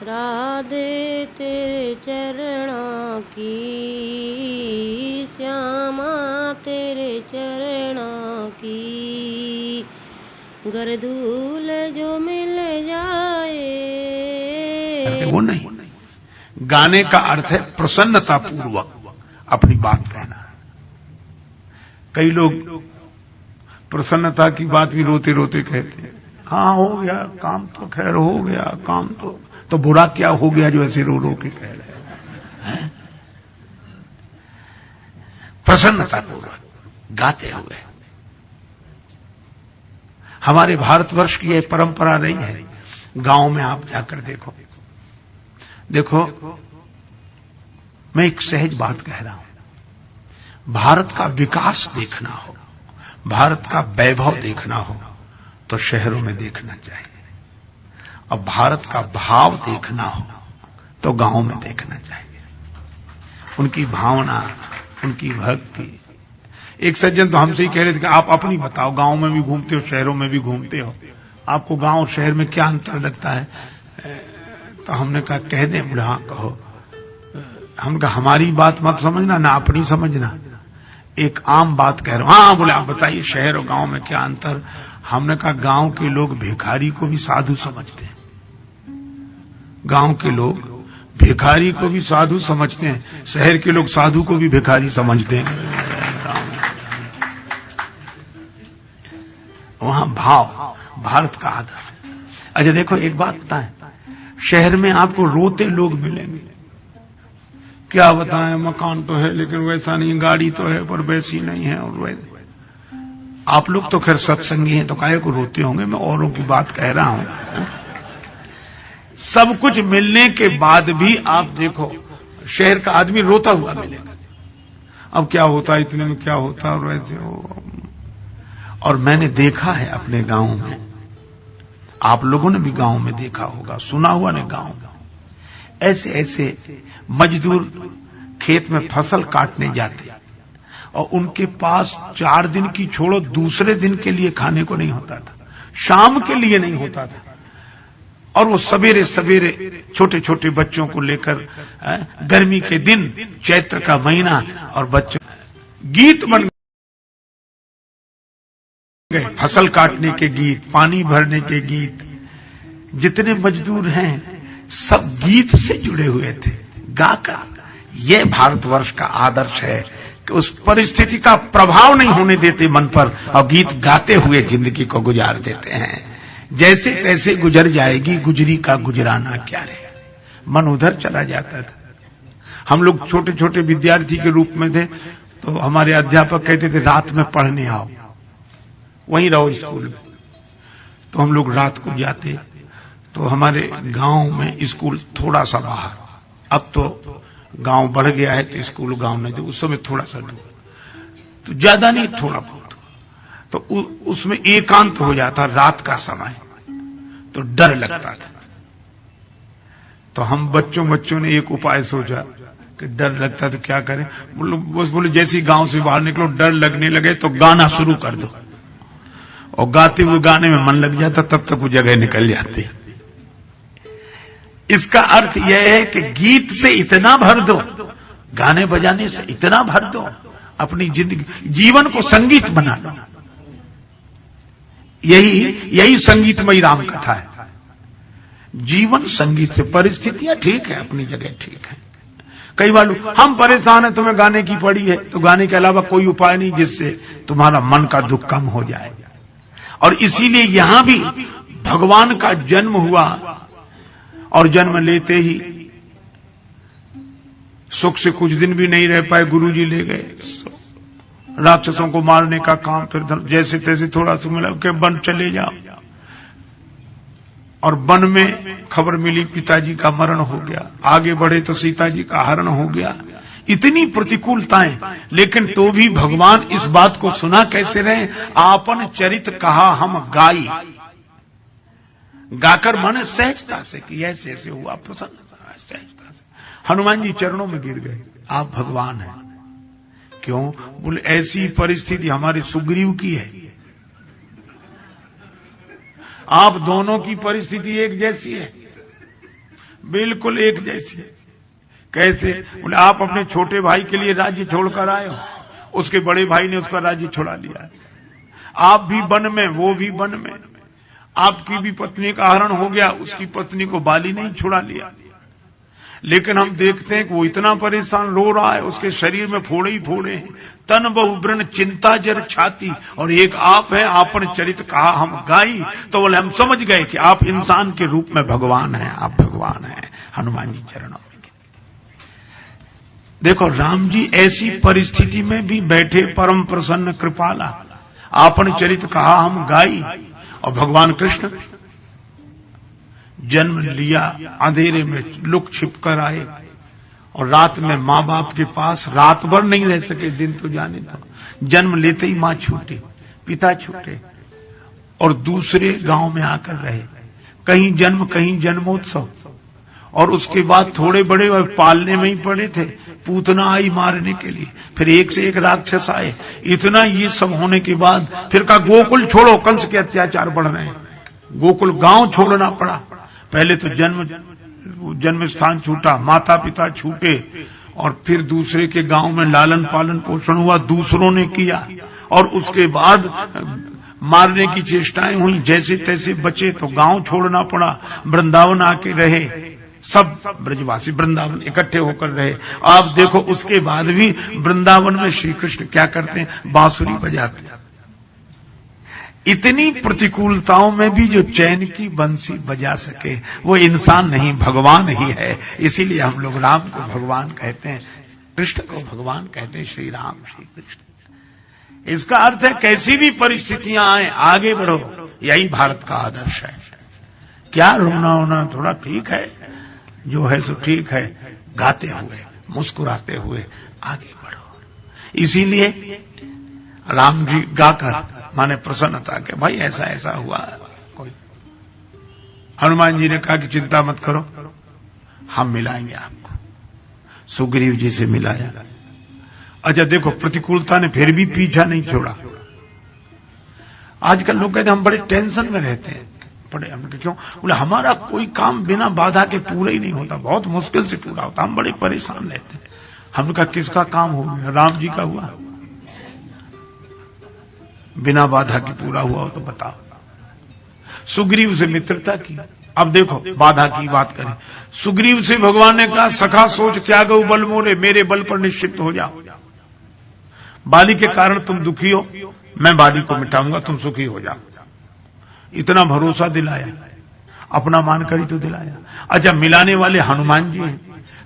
राधे तेरे चरणों की, श्यामा तेरे चरणों की, गरदूल जो मिल जाए। वो नहीं, गाने का अर्थ है प्रसन्नता पूर्वक अपनी बात कहना। कई लोग प्रसन्नता की बात भी रोते रोते कहते हैं, हाँ हो गया काम, तो खैर हो गया काम, तो बुरा क्या हो गया जो ऐसे रो रो के कह रहे हैं। प्रसन्नता पूर्वक गाते हुए। हमारे भारतवर्ष की यह परंपरा रही है। गांव में आप जाकर देखो, मैं एक सहज बात कह रहा हूं। भारत का विकास देखना हो, भारत का वैभव देखना हो तो शहरों में देखना चाहिए, और भारत का भाव देखना हो तो गांव में देखना चाहिए। उनकी भावना, उनकी भक्ति। एक सज्जन तो हमसे ही कह रहे थे कि आप अपनी बताओ, गांव में भी घूमते हो शहरों में भी घूमते हो, आपको गांव और शहर में क्या अंतर लगता है? तो हमने कहा कह दें बुढ़ा, कहो। हमने कहा हमारी बात मत समझना, ना अपनी समझना, एक आम बात कह रहा हूं। हाँ बोले आप बताइए शहर और गांव में क्या अंतर? हमने कहा गांव के लोग भिखारी को भी साधु समझते हैं, गांव के लोग भिखारी को भी साधु समझते हैं, शहर के लोग साधु को भी भिखारी समझते हैं। वहां भाव, भारत का आदर। अच्छा देखो एक बात बताएं, शहर में आपको रोते लोग मिलेंगे, क्या बताएं, मकान तो है लेकिन वैसा नहीं, गाड़ी तो है पर वैसी नहीं है, और वैसे। आप लोग तो खैर सत्संगी हैं तो काहे को रोते होंगे, मैं औरों की बात कह रहा हूं। सब कुछ मिलने के बाद भी आप देखो शहर का आदमी रोता हुआ मिलेगा। अब क्या होता है, इतने में क्या होता, और वैसे हो। और मैंने देखा है अपने गांव में, आप लोगों ने भी गांव में देखा होगा, सुना हुआ ने गांव में, ऐसे ऐसे मजदूर खेत में फसल काटने जाते और उनके पास 4 दिन की छोड़ो दूसरे दिन के लिए खाने को नहीं होता था, शाम के लिए नहीं होता था, और वो सवेरे सवेरे छोटे छोटे बच्चों को लेकर, गर्मी के दिन, चैत्र का महीना, और बच्चों गीत बन गए, फसल काटने के गीत, पानी भरने के गीत। जितने मजदूर हैं सब गीत से जुड़े हुए थे, गाकर। यह भारतवर्ष का आदर्श है कि उस परिस्थिति का प्रभाव नहीं होने देते मन पर, और गीत गाते हुए जिंदगी को गुजार देते हैं। जैसे तैसे गुजर जाएगी गुजरी का गुजराना क्या रे, मन उधर चला जाता था। हम लोग छोटे छोटे विद्यार्थी के रूप में थे तो हमारे अध्यापक कहते थे रात में पढ़ने आओ, वहीं रहो स्कूल में। तो हम लोग रात को जाते, तो हमारे गांव में स्कूल थोड़ा सा बाहर, अब तो गांव बढ़ गया है तो स्कूल गांव में, तो उस समय थोड़ा सा दूर, तो ज्यादा नहीं थोड़ा बहुत, तो उसमें एकांत हो जाता रात का समय, तो डर लगता था। तो हम बच्चों ने एक उपाय सोचा कि डर लगता तो क्या करें। बोले जैसे ही गांव से बाहर निकलो डर लगने लगे तो गाना शुरू कर दो, और गाते हुए गाने में मन लग जाता, तब तक वो जगह निकल जाती। इसका अर्थ यह है कि गीत से इतना भर दो, गाने बजाने से इतना भर दो, अपनी जिंदगी, जीवन को संगीत बना लो। यही संगीतमयी राम कथा है। जीवन संगीत से, परिस्थितियां ठीक है, अपनी जगह ठीक है। कई बार हम परेशान हैं, तुम्हें गाने की पड़ी है, तो गाने के अलावा कोई उपाय नहीं जिससे तुम्हारा मन का दुख कम हो जाए। और इसीलिए यहां भी भगवान का जन्म हुआ, और जन्म लेते ही सुख से कुछ दिन भी नहीं रह पाए, गुरुजी ले गए राक्षसों को मारने का काम। फिर जैसे तैसे थोड़ा सा मिला कि वन चले जाओ, और वन में खबर मिली पिताजी का मरण हो गया। आगे बढ़े तो सीता जी का हरण हो गया। इतनी प्रतिकूलताएं, लेकिन तो भी भगवान इस बात को सुना कैसे रहे, आपन चरित कहा हम गाई, गाकर माने सहजता से कि ऐसे ऐसे हुआ, प्रसन्नता सहजता से। हनुमान जी चरणों में गिर गए, आप भगवान हैं। क्यों? बोले ऐसी परिस्थिति हमारे सुग्रीव की है, आप दोनों की परिस्थिति एक जैसी है। बिल्कुल एक जैसी। कैसे? बोले आप अपने छोटे भाई के लिए राज्य छोड़कर आए हो, उसके बड़े भाई ने उसका राज्य छुड़ा लिया। आप भी वन में, वो भी वन में, आपकी भी पत्नी का हरण हो गया, उसकी पत्नी को बाली ने ही छुड़ा लिया। लेकिन हम देखते हैं कि वो इतना परेशान रो रहा है, उसके शरीर में फोड़े ही फोड़े हैं, तन बहु व्रण चिंता जर छाती, और एक आप है, आपन चरित कहा हम गाई। तो बोले हम समझ गए कि आप इंसान के रूप में भगवान हैं, आप भगवान हैं। हनुमान जी चरणों में देखो, राम जी ऐसी परिस्थिति में भी बैठे परम प्रसन्न कृपाला, आपन चरित कहा हम गाई। और भगवान कृष्ण जन्म लिया, अंधेरे में लुक छिप कर आए, और रात में माँ बाप के पास रात भर नहीं रह सके, दिन तो जाने दो। जन्म लेते ही माँ छूटी, पिता छूटे, और दूसरे गांव में आकर रहे, कहीं जन्म कहीं जन्मोत्सव। और उसके बाद थोड़े बड़े और पालने में ही पड़े थे, पूतना आई मारने के लिए, फिर एक से एक राक्षस आए। इतना ये सब होने के बाद फिर कहा गोकुल छोड़ो, कंस के अत्याचार बढ़ रहे हैं, गोकुल गांव छोड़ना पड़ा। पहले तो जन्म स्थान छूटा, माता पिता छूटे, और फिर दूसरे के गांव में लालन पालन पोषण हुआ, दूसरों ने किया, और उसके बाद मारने की चेष्टाएं हुई, जैसे तैसे बचे तो गांव छोड़ना पड़ा। वृंदावन आके रहे, सब ब्रजवासी वृंदावन इकट्ठे होकर रहे। आप देखो उसके बाद भी वृंदावन में श्री कृष्ण क्या करते हैं, बांसुरी बजाते हैं। इतनी प्रतिकूलताओं में भी जो चैन की बंसी बजा सके वो इंसान नहीं, भगवान ही है। इसीलिए हम लोग राम को भगवान कहते हैं, कृष्ण को भगवान कहते हैं, श्री राम श्री कृष्ण। इसका अर्थ है कैसी भी परिस्थितियां आए आगे बढ़ो, यही भारत का आदर्श है। क्या रोना होना, थोड़ा ठीक है, जो है सो ठीक है, गाते हुए मुस्कुराते हुए आगे बढ़ो। इसीलिए राम जी गाकर माने प्रसन्नता के भाई ऐसा ऐसा हुआ। कोई हनुमान जी ने कहा कि चिंता मत करो, हम मिलाएंगे आपको। सुग्रीव जी से मिलाया। अच्छा देखो, प्रतिकूलता ने फिर भी पीछा नहीं छोड़ा। आजकल लोग कहते हैं हम बड़े टेंशन में रहते हैं, बड़े हमने क्यों? बोले हमारा कोई काम बिना बाधा के पूरा ही नहीं होता, बहुत मुश्किल से पूरा होता, हम बड़े परेशान रहते हैं। हमने कहा किसका काम हो गया? राम जी का हुआ, बिना बाधा के पूरा हुआ हो तो बताओ। सुग्रीव से मित्रता की। अब देखो बाधा की बात करें, सुग्रीव से भगवान ने कहा सखा सोच त्यागो बल मोरे, मेरे बल पर निश्चित हो जाओ। बाली के कारण तुम दुखी हो, मैं बाली को मिटाऊंगा, तुम सुखी हो जाओ। इतना भरोसा दिलाया, अपना मानकर ही तो दिलाया। अच्छा मिलाने वाले हनुमान जी हैं,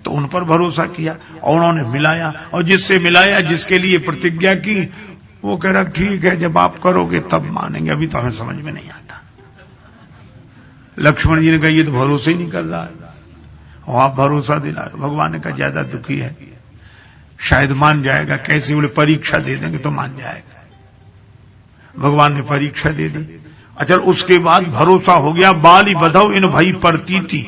तो उन पर भरोसा किया और उन्होंने मिलाया, और जिससे मिलाया, जिसके लिए प्रतिज्ञा की, वो कह रहा ठीक है जब आप करोगे तब मानेंगे, अभी तो हमें समझ में नहीं आता। लक्ष्मण जी ने कहा ये तो भरोसा ही नहीं कर रहा है, और आप भरोसा दिला रहे। भगवान ने कहा ज्यादा दुखी है, शायद मान जाएगा। कैसे? बोले परीक्षा दे देंगे तो मान जाएगा। भगवान ने परीक्षा दे दी। अच्छा उसके बाद भरोसा हो गया, बाली बधाओ इन भई प्रतीति।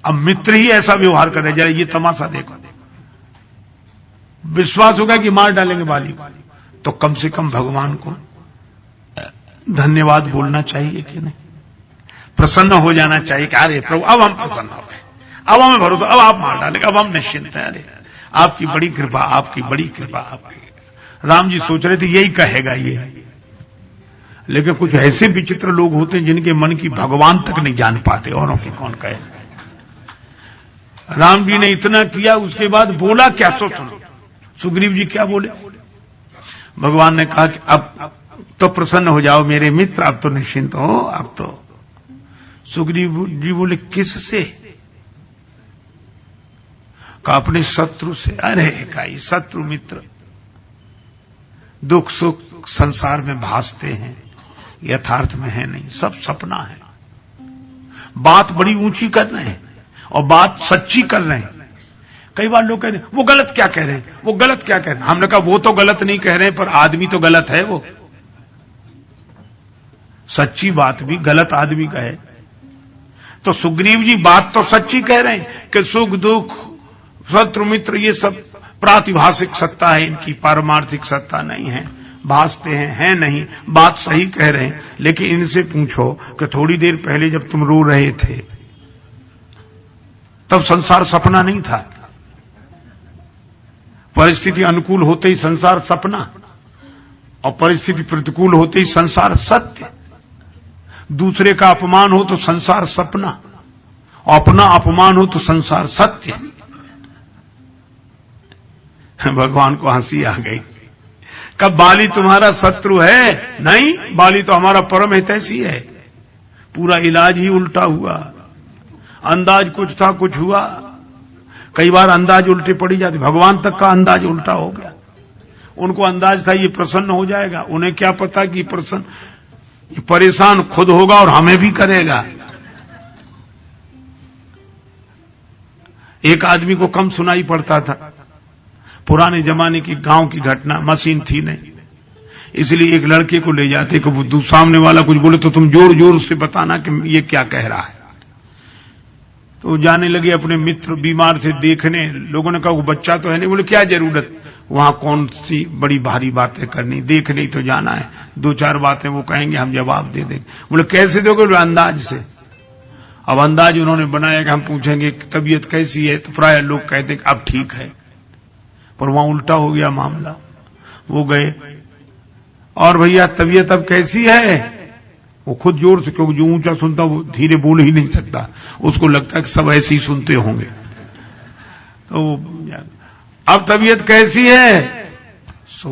अब मित्र ही ऐसा व्यवहार कर रहे, जरा ये तमाशा देखो। विश्वास होगा कि मार डालेंगे बाली को, तो कम से कम भगवान को धन्यवाद बोलना चाहिए कि नहीं? प्रसन्न हो जाना चाहिए कि अरे प्रभु अब हम प्रसन्न हो गए, अब हमें भरोसा, अब आप मार डालेंगे, अब हम निश्चिंत हैं। अरे आपकी बड़ी कृपा, आपकी बड़ी कृपा, आपकी। राम जी सोच रहे थे यही कहेगा ये, लेकिन कुछ ऐसे विचित्र लोग होते हैं जिनके मन की भगवान तक नहीं जान पाते, औरों की कौन कहे। राम जी ने इतना किया, उसके बाद बोला क्या? सो सुनो सुग्रीव जी क्या बोले। भगवान ने कहा कि अब तो प्रसन्न हो जाओ मेरे मित्र, अब तो निश्चिंत हो। अब तो सुग्रीव जी बोले किससे? कहा अपने शत्रु से। अरे काई शत्रु मित्र दुख सुख संसार में भासते हैं, यथार्थ में है नहीं, सब सपना है। बात बड़ी ऊंची कर रहे हैं और बात सच्ची कर रहे हैं। कई बार लोग कहते हैं वो गलत क्या कह रहे हैं, वो गलत क्या कह रहे हैं। हमने कहा वो तो गलत नहीं कह रहे हैं, पर आदमी तो गलत है। वो सच्ची बात भी गलत आदमी कहे तो सुग्रीव जी बात तो सच्ची कह रहे हैं कि सुख दुख शत्रु मित्र ये सब प्रातिभाषिक सत्ता है, इनकी पारमार्थिक सत्ता नहीं है, भासते हैं नहीं। बात सही कह रहे हैं, लेकिन इनसे पूछो कि थोड़ी देर पहले जब तुम रो रहे थे तब संसार सपना नहीं था। परिस्थिति अनुकूल होते ही संसार सपना, और परिस्थिति प्रतिकूल होते ही संसार सत्य। दूसरे का अपमान हो तो संसार सपना, और अपना अपमान हो तो संसार सत्य। भगवान को हंसी आ गई। कब बाली तुम्हारा शत्रु है? नहीं, बाली तो हमारा परम हितैषी है। पूरा इलाज ही उल्टा हुआ। अंदाज कुछ था, कुछ हुआ। कई बार अंदाज उल्टे पड़ी जाती, भगवान तक का अंदाज उल्टा हो गया। उनको अंदाज था ये प्रसन्न हो जाएगा, उन्हें क्या पता कि प्रसन्न, ये परेशान खुद होगा और हमें भी करेगा। एक आदमी को कम सुनाई पड़ता था। पुराने जमाने की गांव की घटना, मशीन थी नहीं, इसलिए एक लड़के को ले जाते कि वो सामने वाला कुछ बोले तो तुम जोर जोर से बताना कि ये क्या कह रहा है। तो जाने लगे अपने मित्र बीमार थे देखने। लोगों ने कहा वो बच्चा तो है नहीं। बोले क्या जरूरत, वहां कौन सी बड़ी भारी बातें करनी, देखने ही तो जाना है। दो चार बातें वो कहेंगे, हम जवाब दे देंगे। बोले कैसे दोगे? बोले अंदाज से। अब अंदाज उन्होंने बनाया कि हम पूछेंगे तबीयत कैसी है, तो प्राय लोग कहते हैं अब ठीक है। पर वहां उल्टा हो गया मामला। वो गए और भैया तबीयत अब कैसी है? वो खुद जोर से, क्योंकि जो ऊंचा सुनता वो धीरे बोल ही नहीं सकता, उसको लगता है कि सब ऐसे ही सुनते होंगे। तो अब तबीयत कैसी है? सो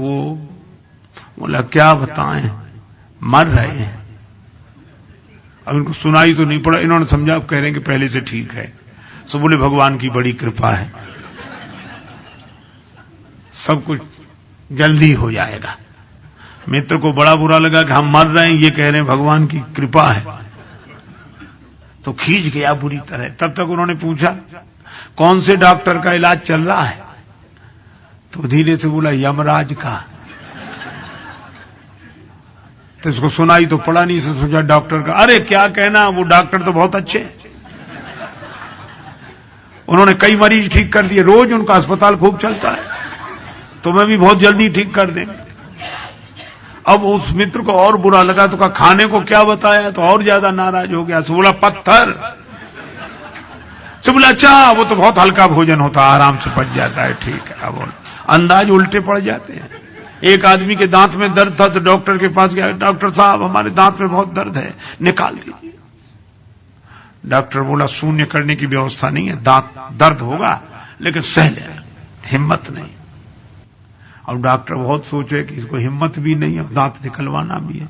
बोला क्या बताएं, मर रहे हैं। अब इनको सुनाई तो नहीं पड़ा, इन्होंने समझा, कह रहे हैं कि पहले से ठीक है। सो बोले भगवान की बड़ी कृपा है, सब कुछ जल्दी हो जाएगा। मित्र को बड़ा बुरा लगा कि हम मर रहे हैं, ये कह रहे हैं भगवान की कृपा है, तो खींच गया बुरी तरह। तब तक उन्होंने पूछा कौन से डॉक्टर का इलाज चल रहा है? तो धीरे से बोला यमराज का। तो इसको सुनाई तो पड़ा नहीं, से सोचा डॉक्टर का। अरे क्या कहना, वो डॉक्टर तो बहुत अच्छे हैं, उन्होंने कई मरीज ठीक कर दिए, रोज उनका अस्पताल खूब चलता है, तुम्हें भी बहुत जल्दी ठीक कर देंगे। अब उस मित्र को और बुरा लगा, तो कहा खाने को क्या बताया, तो और ज्यादा नाराज हो गया। बोला पत्थर। बोला अच्छा वो तो बहुत हल्का भोजन होता, आराम से पच जाता है, ठीक है। अब अंदाज उल्टे पड़ जाते हैं। एक आदमी के दांत में दर्द था तो डॉक्टर के पास गया, डॉक्टर साहब हमारे दांत में बहुत दर्द है, निकाल दीजिए। डॉक्टर बोला शून्य करने की व्यवस्था नहीं है, दांत दर्द होगा लेकिन सह ले, हिम्मत नहीं। अब डॉक्टर बहुत सोचे कि इसको हिम्मत भी नहीं है, दांत निकलवाना भी है।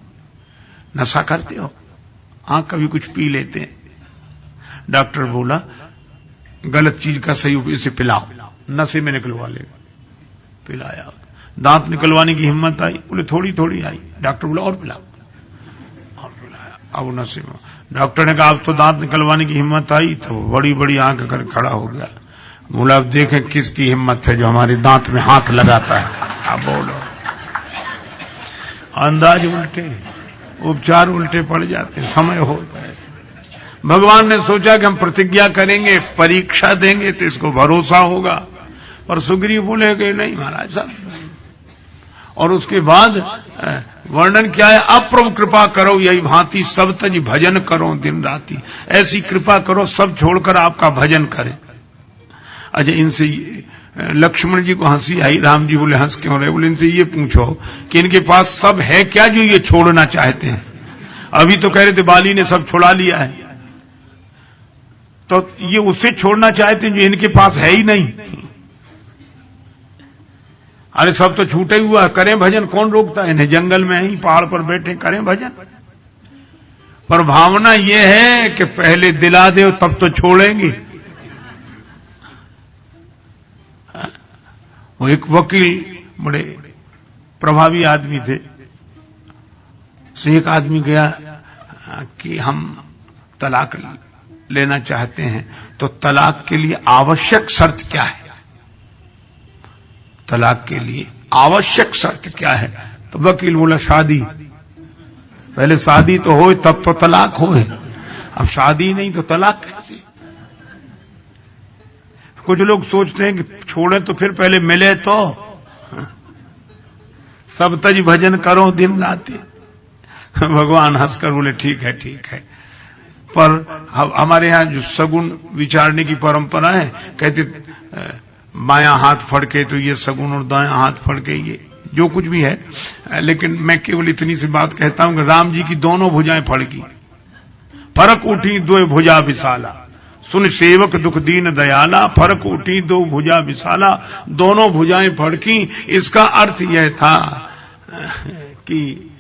नशा करते हो? हाँ कभी कुछ पी लेते हैं। डॉक्टर बोला गलत चीज का सही उपयोग से पिलाओ, नशे में निकलवा लेगा। पिलाया, दांत निकलवाने की हिम्मत आई, बोले थोड़ी थोड़ी आई। डॉक्टर बोला और पिलाओ, और पिलाया। अब नशे में डॉक्टर ने कहा अब तो दांत निकलवाने की हिम्मत आई, तो बड़ी बड़ी आंख कर खड़ा हो गया। बोला अब देखें किसकी हिम्मत है जो हमारे दांत में हाथ लगाता है। अब बोलो, अंदाज उल्टे, उपचार उल्टे पड़ जाते, समय होता है। भगवान ने सोचा कि हम प्रतिज्ञा करेंगे, परीक्षा देंगे तो इसको भरोसा होगा, पर सुग्रीव बोले कि नहीं महाराज साहब। और उसके बाद वर्णन क्या है, अप्रभु कृपा करो यही भांति सब तज भजन करो दिन राती। ऐसी कृपा करो सब छोड़कर आपका भजन करें। अच्छा इनसे लक्ष्मण जी को हंसी आई, राम जी बोले हंस क्यों रहे? बोले इनसे ये पूछो कि इनके पास सब है क्या जो ये छोड़ना चाहते हैं? अभी तो कह रहे थे बाली ने सब छुड़ा लिया है, तो ये उससे छोड़ना चाहते हैं जो इनके पास है ही नहीं। अरे सब तो छूटे हुआ, करें भजन, कौन रोकता है इन्हें? जंगल में ही पहाड़ पर बैठे करें भजन। पर भावना ये है कि पहले दिला दे तब तो छोड़ेंगे। वो एक वकील बड़े प्रभावी आदमी थे, से एक आदमी गया कि हम तलाक लेना चाहते हैं, तो तलाक के लिए आवश्यक शर्त क्या है? तलाक के लिए आवश्यक शर्त क्या है? तो वकील बोला शादी। पहले शादी तो हो तब तो तलाक हो, अब शादी नहीं तो तलाक कैसे? कुछ लोग सोचते हैं कि छोड़े तो फिर पहले मिले तो सब तज भजन करो दिन रात। भगवान हंसकर बोले ठीक है ठीक है, पर हमारे यहाँ जो सगुन विचारने की परंपरा है, कहते बायां हाथ फड़के तो ये सगुन और दायां हाथ फड़के ये जो कुछ भी है, लेकिन मैं केवल इतनी सी बात कहता हूं कि राम जी की दोनों भुजाएं फड़की, फरक उठी दो भुजा विशाला, सुन सेवक दुख दीन दयाला, फरक उठी दो भुजा विशाला, दोनों भुजाएं फड़की। इसका अर्थ यह था कि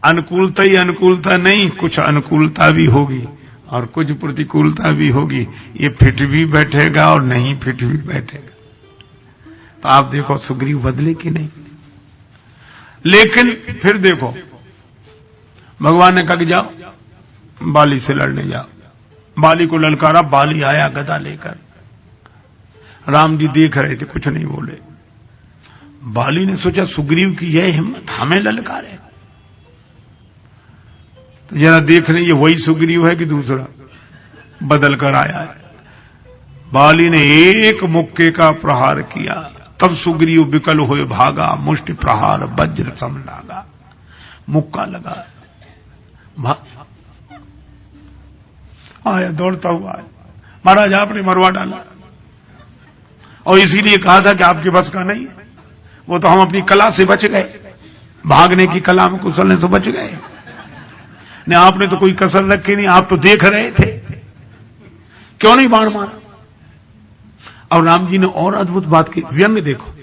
अनुकूलता ही अनुकूलता नहीं, कुछ अनुकूलता भी होगी और कुछ प्रतिकूलता भी होगी। ये फिट भी बैठेगा और नहीं फिट भी बैठेगा। तो आप देखो सुग्रीव बदले कि नहीं। लेकिन फिर देखो भगवान ने कहा कि जाओ बाली से लड़ने जाओ। बाली को ललकारा, बाली आया गदा लेकर। राम जी देख रहे थे, कुछ नहीं बोले। बाली ने सोचा सुग्रीव की यह हिम्मत, हमें ललकारे। तो जरा देख रहे ये वही सुग्रीव है कि दूसरा बदल कर आया है। बाली ने एक मुक्के का प्रहार किया, तब सुग्रीव विकल हुए भागा, मुष्टि प्रहार वज्र सम लागा। मुक्का लगा, आया दौड़ता हुआ आया। महाराज आपने मरवा डाला, और इसीलिए कहा था कि आपके बस का नहीं है। वो तो हम अपनी कला से बच गए, भागने की कला में कुशलने से बच गए। नहीं, आपने तो कोई कसर रखी नहीं, आप तो देख रहे थे, क्यों नहीं बाण मारा। और राम जी ने और अद्भुत बात की, व्यंग देखो,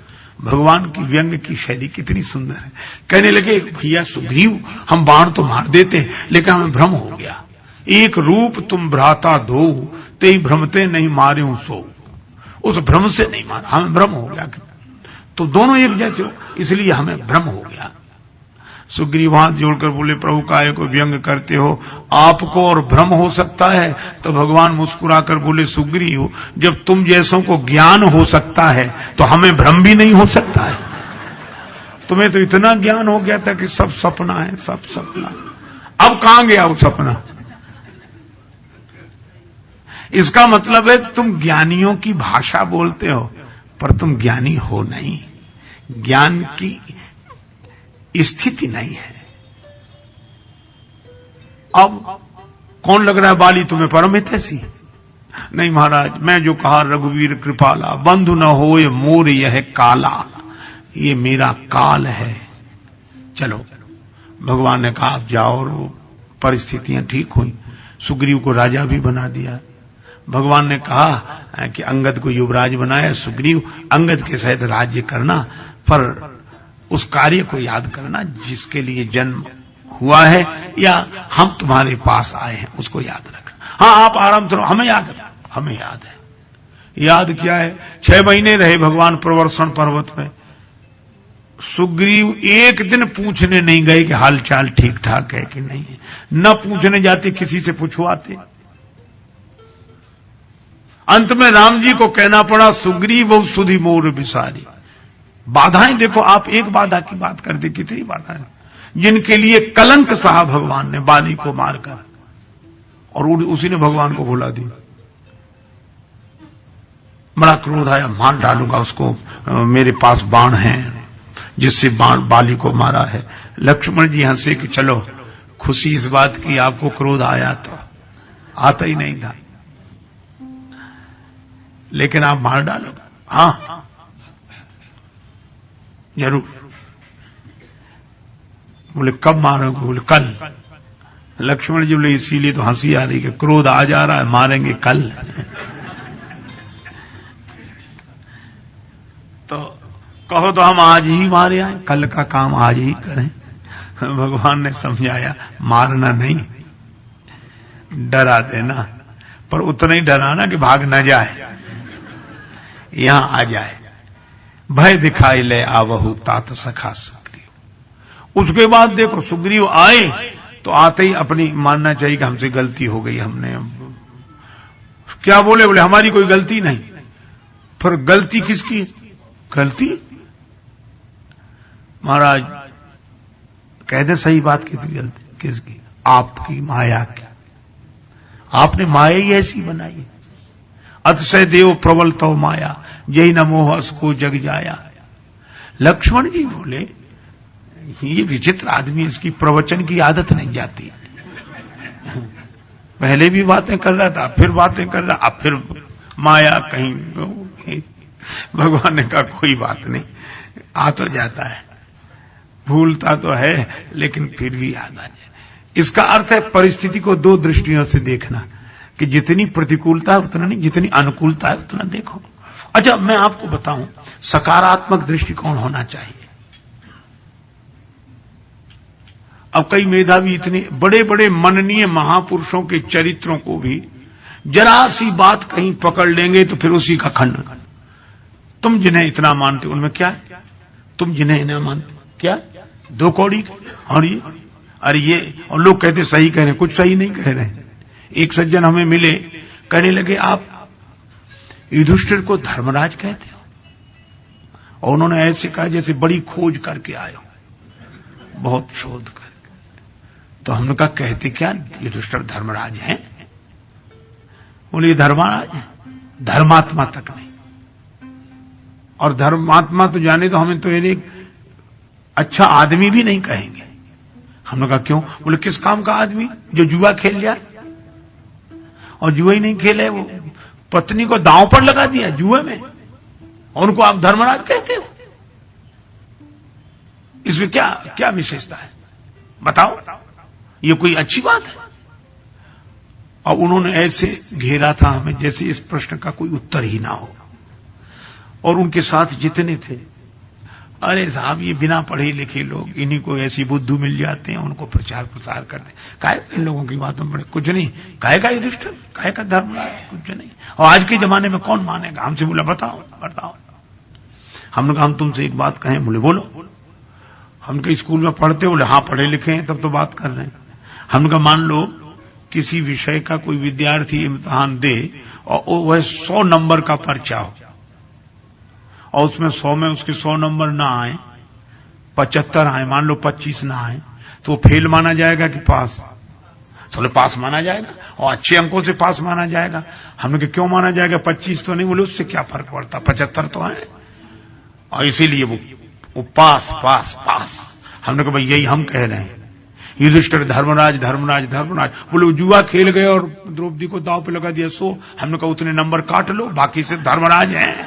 भगवान की व्यंग की शैली कितनी सुंदर है। कहने लगे भैया सुग्रीव, हम बाण तो मार देते लेकिन हमें भ्रम हो गया। एक रूप तुम भ्राता दो, ते भ्रमते नहीं मारे सो। उस भ्रम से नहीं मारा, हमें भ्रम हो गया तो दोनों एक जैसे हो, इसलिए हमें भ्रम हो गया। सुग्रीव हाथ जोड़कर बोले प्रभु काहे को व्यंग करते हो, आपको और भ्रम हो सकता है। तो भगवान मुस्कुराकर बोले सुग्रीव, जब तुम जैसों को ज्ञान हो सकता है तो हमें भ्रम भी नहीं हो सकता है। तुम्हें तो इतना ज्ञान हो गया था कि सब सपना है, सब सपना। अब कहां गया वो सपना। इसका मतलब है तुम ज्ञानियों की भाषा बोलते हो पर तुम ज्ञानी हो नहीं, ज्ञान की स्थिति नहीं है। अब कौन लग रहा है बाली तुम्हें परम हितैषी। नहीं महाराज, मैं जो कहा रघुवीर कृपाला, बंधु न होए मोर यह काला, ये मेरा काल है। चलो भगवान ने कहा आप जाओ, और वो परिस्थितियां ठीक हुई, सुग्रीव को राजा भी बना दिया। भगवान ने कहा कि अंगद को युवराज बनाया, सुग्रीव अंगद के सहित राज्य करना, पर उस कार्य को याद करना जिसके लिए जन्म हुआ है या हम तुम्हारे पास आए हैं, उसको याद रखना। हाँ आप आराम करो, हमें याद है, हमें याद है। याद क्या है, 6 महीने रहे भगवान प्रवर्षण पर्वत में। सुग्रीव एक दिन पूछने नहीं गए कि हाल चाल ठीक ठाक है कि नहीं है, न पूछने जाते, किसी से पूछवाते। अंत में राम जी को कहना पड़ा सुग्रीव सुधि मोर बिसारी। बाधाएं देखो, आप एक बाधा की बात करते, कितनी बाधाएं जिनके लिए कलंक सहा भगवान ने बाली को मारकर, और उसी ने भगवान को भुला दिया। बड़ा क्रोध आया, मार डालूंगा उसको, मेरे पास बाण है जिससे बाण बाली को मारा है। लक्ष्मण जी हंसे कि चलो खुशी इस बात की आपको क्रोध आया, तो आता ही नहीं था, लेकिन आप मार डालोगे। हाँ जरूर। बोले कब मारोगे, बोले कल। लक्ष्मण जी बोले इसीलिए तो हंसी आ रही कि क्रोध आ जा रहा है, मारेंगे कल। तो कहो तो हम आज ही मारे आए, कल का काम आज ही करें। भगवान ने समझाया मारना नहीं, डरा देना, पर उतना ही डराना कि भाग न जाए, यहां आ जाए। भय दिखाई ले आवहु तात सखा सुग्रीव। उसके बाद देखो सुग्रीव आए तो आते ही अपनी मानना चाहिए कि हमसे गलती हो गई, हमने क्या बोले, बोले हमारी कोई गलती नहीं। फिर गलती किसकी, गलती महाराज कह दे सही बात, किसकी गलती, किसकी, आपकी माया की। आपने माया ही ऐसी बनाई है। अतिशय देव प्रबल तव माया, यही न मोह अस को जग जाया। लक्ष्मण जी बोले ये विचित्र आदमी, इसकी प्रवचन की आदत नहीं जाती। पहले भी बातें कर रहा था, फिर बातें कर रहा, अब फिर माया कहीं। भगवान ने कहा कोई बात नहीं, आ तो जाता है, भूलता तो है लेकिन फिर भी याद आ जाए। इसका अर्थ है परिस्थिति को दो दृष्टियों से देखना, कि जितनी प्रतिकूलता है उतना नहीं, जितनी अनुकूलता है उतना देखो। अच्छा, मैं आपको बताऊं सकारात्मक दृष्टिकोण होना चाहिए। अब कई मेधावी इतने बड़े बड़े मननीय महापुरुषों के चरित्रों को भी जरा सी बात कहीं पकड़ लेंगे तो फिर उसी का खंडन। तुम जिन्हें इतना मानते हो उनमें क्या है, तुम जिन्हें इतना मानते हो क्या, दो कौड़ी और ये, अरे ये, और लोग कहते सही कह रहे हैं, कुछ सही नहीं कह रहे हैं। एक सज्जन हमें मिले, कहने लगे आप युधिष्ठिर को धर्मराज कहते हो, और उन्होंने ऐसे कहा जैसे बड़ी खोज करके आए हो, बहुत शोध करके। तो हमने कहा कहते क्या युधिष्ठिर धर्मराज हैं? बोले धर्मराज है, धर्मात्मा तक नहीं। और धर्मात्मा तो जाने तो हमें तो एक अच्छा आदमी भी नहीं कहेंगे। हमने कहा क्यों? बोले किस काम का आदमी? जो जुआ खेल जाए, और जुआ ही नहीं खेले, वो पत्नी को दांव पर लगा दिया जुए में, और उनको आप धर्मराज कहते हो? इसमें क्या क्या विशेषता है बताओ? ये कोई अच्छी बात है? और उन्होंने ऐसे घेरा था हमें जैसे इस प्रश्न का कोई उत्तर ही ना हो। और उनके साथ जितने थे, अरे साहब ये बिना पढ़े लिखे लोग, इन्हीं को ऐसी बुद्धू मिल जाते हैं, उनको प्रचार प्रसार करते। काहे इन लोगों की बातों में कुछ नहीं, काहे का युधिष्ठिर, काहे का धर्मराज, कुछ नहीं। और आज के जमाने में कौन मानेगा? हमसे बोला बताओ बताओ। हमने कहा हम तुमसे एक बात कहें? बोले बोलो। हमने स्कूल में पढ़ते? बोले हाँ पढ़े लिखे हैं, तब तो बात कर रहे हैं। हमने कहा मान लो किसी विषय का कोई विद्यार्थी इम्तिहान दे और वह 100 नंबर का पर्चा हो, और उसमें 100 में उसके 100 नंबर ना आए, 75 आए, मान लो 25 ना आए, तो वो फेल माना जाएगा कि पास? तो पास माना जाएगा, और अच्छे अंकों से पास माना जाएगा। हमने कहा क्यों माना जाएगा? 25 तो नहीं। बोले उससे क्या फर्क पड़ता, 75 तो है, और इसीलिए वो पास पास पास। हमने कहा भाई यही हम कह रहे हैं, युधिष्ठिर धर्मराज धर्मराज धर्मराज। बोले जुआ खेल गए और द्रौपदी को दांव पे लगा दिया, सो हमने कहा उतने नंबर काट लो, बाकी से धर्मराज हैं।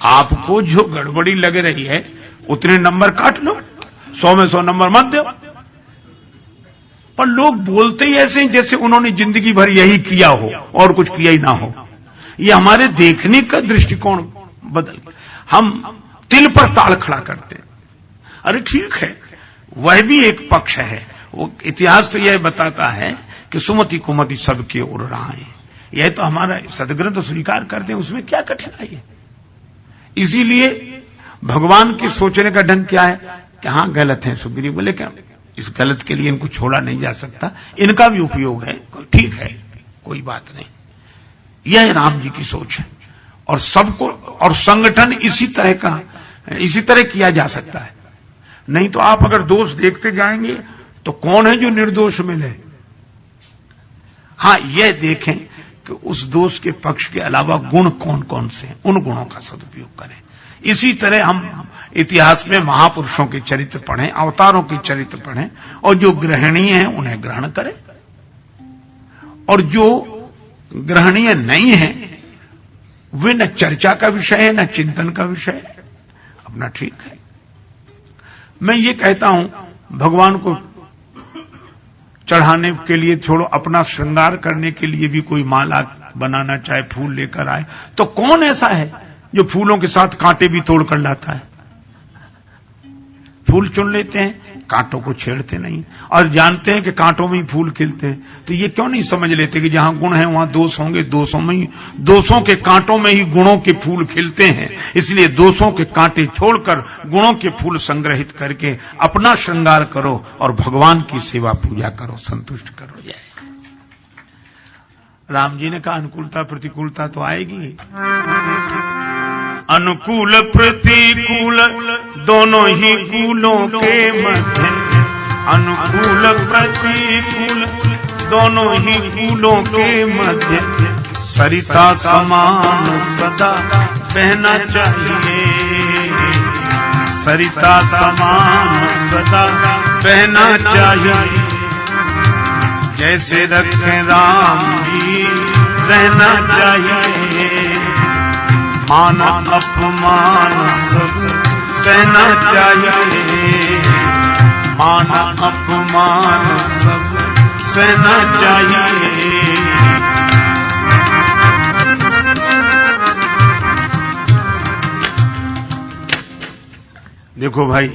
आपको जो गड़बड़ी लग रही है उतने नंबर काट लो, 100 में 100 नंबर मत दो। पर लोग बोलते ही ऐसे हैं जैसे उन्होंने जिंदगी भर यही किया हो और कुछ किया ही ना हो। ये हमारे देखने का दृष्टिकोण बदल, हम तिल पर ताल खड़ा करते। अरे ठीक है, वह भी एक पक्ष है। वो इतिहास तो यह बताता है कि सुमति कुमति सबके उड़ रहा है, यह तो हमारा सदग्रंथ स्वीकार करते हैं, उसमें क्या कठिनाई है? इसीलिए भगवान की सोचने का ढंग क्या है कि हाँ गलत है सुग्रीव, बोले क्या इस गलत के लिए इनको छोड़ा नहीं जा सकता, इनका भी उपयोग है, ठीक है कोई बात नहीं। यह राम जी की सोच है, और सबको, और संगठन इसी तरह किया जा सकता है। नहीं तो आप अगर दोष देखते जाएंगे तो कौन है जो निर्दोष मिले? हाँ यह देखें कि उस दोष के पक्ष के अलावा गुण कौन कौन से हैं, उन गुणों का सदुपयोग करें। इसी तरह हम इतिहास में महापुरुषों के चरित्र पढ़ें, अवतारों के चरित्र पढ़ें, और जो ग्रहणीय हैं उन्हें ग्रहण करें, और जो ग्रहणीय नहीं है वे न चर्चा का विषय है न चिंतन का विषय है, अपना ठीक है। मैं ये कहता हूं भगवान को चढ़ाने के लिए छोड़ो, अपना श्रृंगार करने के लिए भी कोई माला बनाना चाहे, फूल लेकर आए, तो कौन ऐसा है जो फूलों के साथ कांटे भी तोड़ कर लाता है? फूल चुन लेते हैं, कांटों को छेड़ते नहीं, और जानते हैं कि कांटों में ही फूल खिलते हैं। तो ये क्यों नहीं समझ लेते कि जहां गुण है वहां दोष होंगे, दोषों के कांटों में ही गुणों के फूल खिलते हैं। इसलिए दोषों के कांटे छोड़कर गुणों के फूल संग्रहित करके अपना श्रृंगार करो और भगवान की सेवा पूजा करो, संतुष्ट करो। जय राम जी ने कहा अनुकूलता प्रतिकूलता तो आएगी, अनुकूल प्रतिकूल दोनों ही कूलों के मध्य, अनुकूल प्रतिकूल दोनों ही कूलों के मध्य, सरिता समान सदा बहना चाहिए, सरिता समान सदा बहना चाहिए। जैसे रखे राम जी रहना चाहिए, मान अपमान सब सहना चाहिए, मान अपमान सब सहना चाहिए। देखो भाई,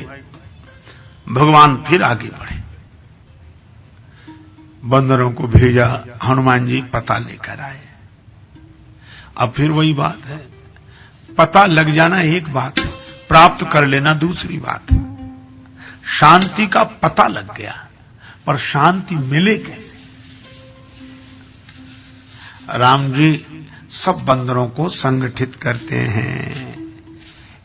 भगवान फिर आगे बढ़े, बंदरों को भेजा, हनुमान जी पता लेकर आए। अब फिर वही बात है, पता लग जाना एक बात है, प्राप्त कर लेना दूसरी बात है। शांति का पता लग गया, पर शांति मिले कैसे? राम जी सब बंदरों को संगठित करते हैं।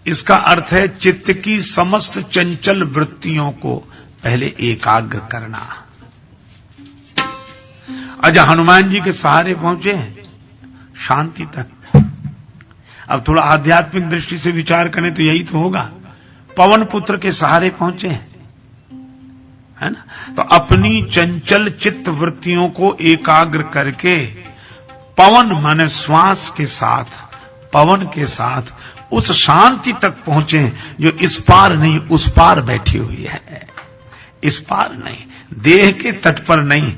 इसका अर्थ है चित्त की समस्त चंचल वृत्तियों को पहले एकाग्र करना। अच्छा, हनुमान जी के सहारे पहुंचे हैं शांति तक। अब थोड़ा आध्यात्मिक दृष्टि से विचार करें तो यही तो होगा, पवन पुत्र के सहारे पहुंचे हैं, है ना? तो अपनी चंचल चित्त वृत्तियों को एकाग्र करके पवन माने श्वास के साथ, पवन के साथ उस शांति तक पहुंचे जो इस पार नहीं उस पार बैठी हुई है। इस पार नहीं, देह के तट पर नहीं,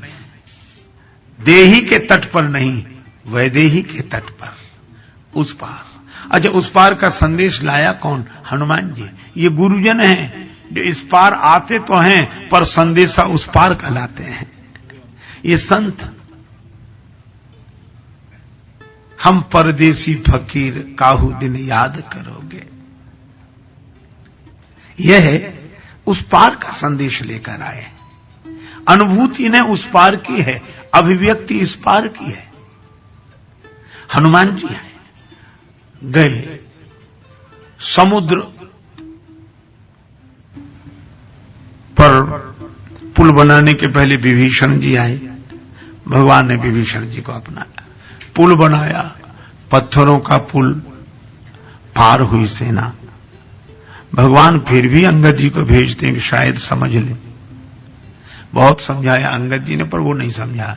देही के तट पर नहीं, वैदेही के तट पर, उस पार। अच्छा, उस पार का संदेश लाया कौन? हनुमान जी। ये गुरुजन हैं जो इस पार आते तो हैं पर संदेशा उस पार का लाते हैं। ये संत, हम परदेसी फकीर काहू दिन याद करोगे, यह है उस पार का संदेश लेकर आए। अनुभूति ने उस पार की है, अभिव्यक्ति इस पार की है। हनुमान जी आए, गए समुद्र पर पुल बनाने के पहले विभीषण जी आए, भगवान ने विभीषण जी को अपनाया, पुल बनाया, पत्थरों का पुल, पार हुई सेना। भगवान फिर भी अंगद जी को भेजते हैं कि शायद समझ ले। बहुत समझाया अंगद जी ने, पर वो नहीं समझा।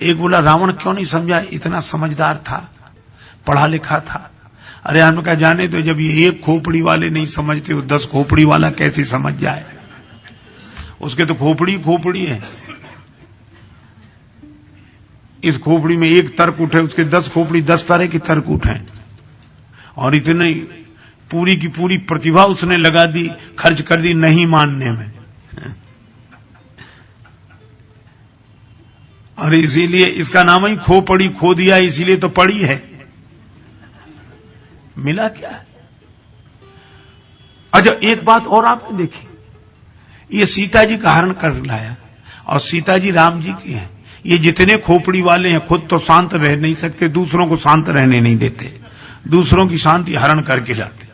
एक बोला रावण क्यों नहीं समझा, इतना समझदार था, पढ़ा लिखा था। अरे हमने कहा जाने तो, जब ये एक खोपड़ी वाले नहीं समझते वो 10 खोपड़ी वाला कैसे समझ जाए? उसके तो खोपड़ी खोपड़ी है, इस खोपड़ी में एक तर्क उठे, उसके 10 खोपड़ी 10 तरह की तर्क उठे, और इतने पूरी की पूरी प्रतिभा उसने लगा दी, खर्च कर दी नहीं मानने में। और इसीलिए इसका नाम ही खोपड़ी, खो दिया इसीलिए तो पड़ी है। मिला क्या? अच्छा, एक बात और आपने देखी, ये सीता जी का हरण कर लाया, और सीता जी राम जी की हैं। ये जितने खोपड़ी वाले हैं खुद तो शांत रह नहीं सकते, दूसरों को शांत रहने नहीं देते, दूसरों की शांति हरण करके जाते।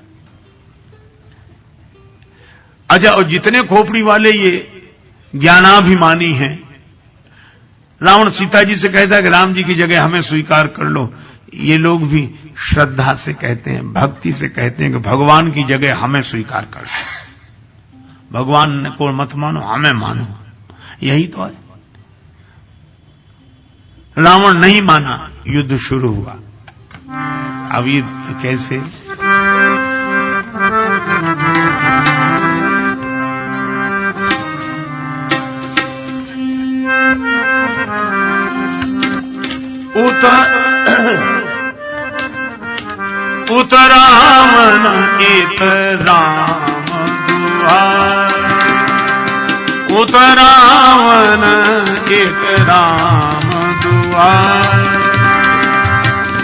अच्छा, और जितने खोपड़ी वाले ये ज्ञानाभिमानी हैं, रावण सीता जी से कहता है कि राम जी की जगह हमें स्वीकार कर लो। ये लोग भी श्रद्धा से कहते हैं, भक्ति से कहते हैं कि भगवान की जगह हमें स्वीकार कर लो, भगवान को मत मानो, हमें मानो। यही तो है। रावण नहीं माना, युद्ध शुरू हुआ। अब युद्ध कैसे? उतरावन इत राम दुआर, उतरावन इत राम दुआर,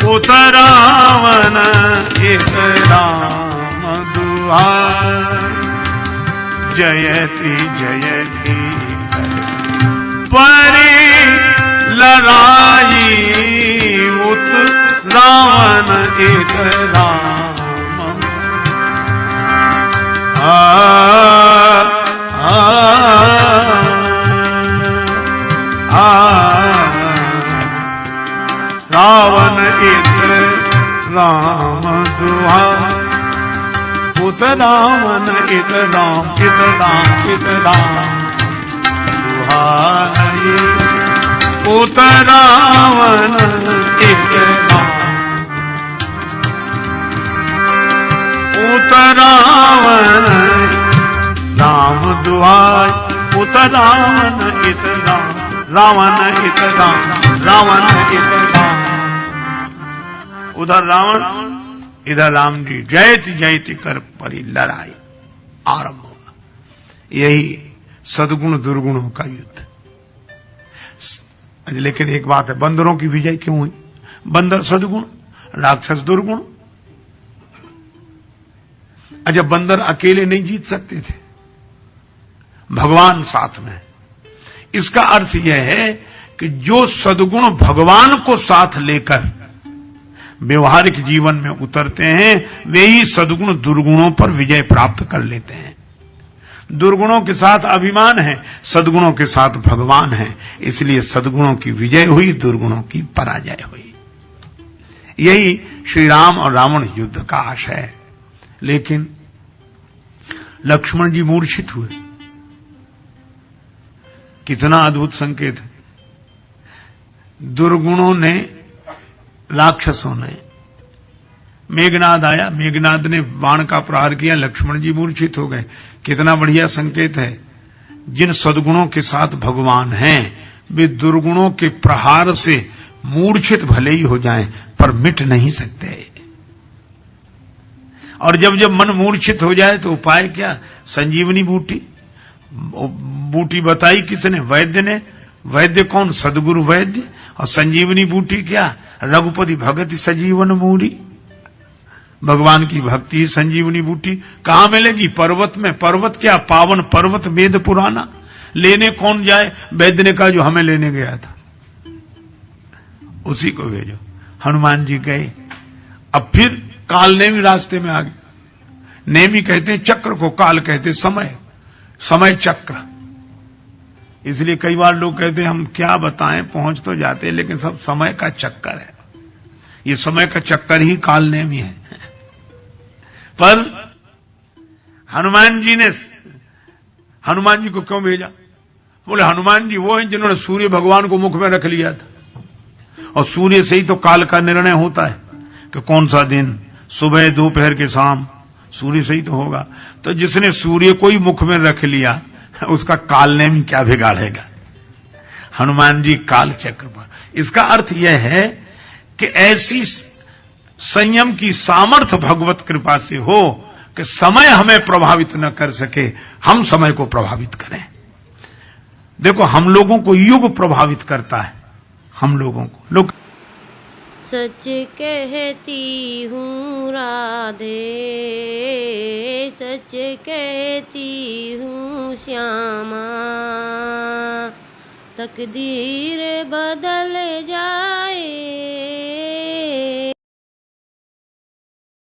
उतरावन इत राम दुआर। जयति जयति परि लड़ाई, उत रावण एक राम। रावण एक राम दुआर, उत रावण एक राम, इत राम इत राम दुहाई पूत रावण एक पूत रावण राम दुहाई पूत रावण इत राम रावण इत राम रावण इत राम। उधर रावण इधर राम जी जयति जयति कर परी लड़ाई आरंभ हुआ। यही सद्गुण दुर्गुणों का युद्ध। लेकिन एक बात है, बंदरों की विजय क्यों हुई? बंदर सद्गुण, राक्षस दुर्गुण। अच्छा, बंदर अकेले नहीं जीत सकते थे, भगवान साथ में। इसका अर्थ यह है कि जो सद्गुण भगवान को साथ लेकर व्यवहारिक जीवन में उतरते हैं, वे ही सद्गुण दुर्गुणों पर विजय प्राप्त कर लेते हैं। दुर्गुणों के साथ अभिमान है, सद्गुणों के साथ भगवान है, इसलिए सद्गुणों की विजय हुई, दुर्गुणों की पराजय हुई। यही श्री राम और रावण युद्ध का आशय है। लेकिन लक्ष्मण जी मूर्छित हुए। कितना अद्भुत संकेत है। दुर्गुणों ने, राक्षसों ने, मेघनाद आया, मेघनाद ने बाण का प्रहार किया, लक्ष्मण जी मूर्छित हो गए। कितना बढ़िया संकेत है। जिन सद्गुणों के साथ भगवान हैं, वे दुर्गुणों के प्रहार से मूर्छित भले ही हो जाएं, पर मिट नहीं सकते। और जब जब मन मूर्छित हो जाए तो उपाय क्या? संजीवनी बूटी। बूटी बताई किसने? वैद्य ने। वैद्य कौन? सदगुरु वैद्य। और संजीवनी बूटी क्या? रघुपति भगति सजीवन मूरी। भगवान की भक्ति ही संजीवनी बूटी। कहां मिलेगी? पर्वत में। पर्वत क्या? पावन पर्वत, वेद पुराना। लेने कौन जाए? वैद्य ने कहा जो हमें लेने गया था उसी को भेजो। हनुमान जी गए। अब फिर काल नेमी रास्ते में आ गए। नेमी कहते हैं चक्र को, काल कहते समय, समय चक्र। इसलिए कई बार लोग कहते हैं हम क्या बताएं, पहुंच तो जाते हैं, लेकिन सब समय का चक्कर है। ये समय का चक्कर ही काल नेमी है। पर हनुमान जी को क्यों भेजा? बोले हनुमान जी वो हैं जिन्होंने सूर्य भगवान को मुख में रख लिया था, और सूर्य से ही तो काल का निर्णय होता है कि कौन सा दिन, सुबह दोपहर के शाम, सूर्य से ही तो होगा। तो जिसने सूर्य को ही मुख में रख लिया उसका काल नेमी क्या बिगाड़ेगा? हनुमान जी काल चक्र पर। इसका अर्थ यह है कि ऐसी संयम की सामर्थ्य भगवत कृपा से हो कि समय हमें प्रभावित न कर सके, हम समय को प्रभावित करें। देखो, हम लोगों को युग प्रभावित करता है। हम लोगों को लोग सच कहती हूँ राधे, सच कहती हूँ श्यामा, तकदीर बदल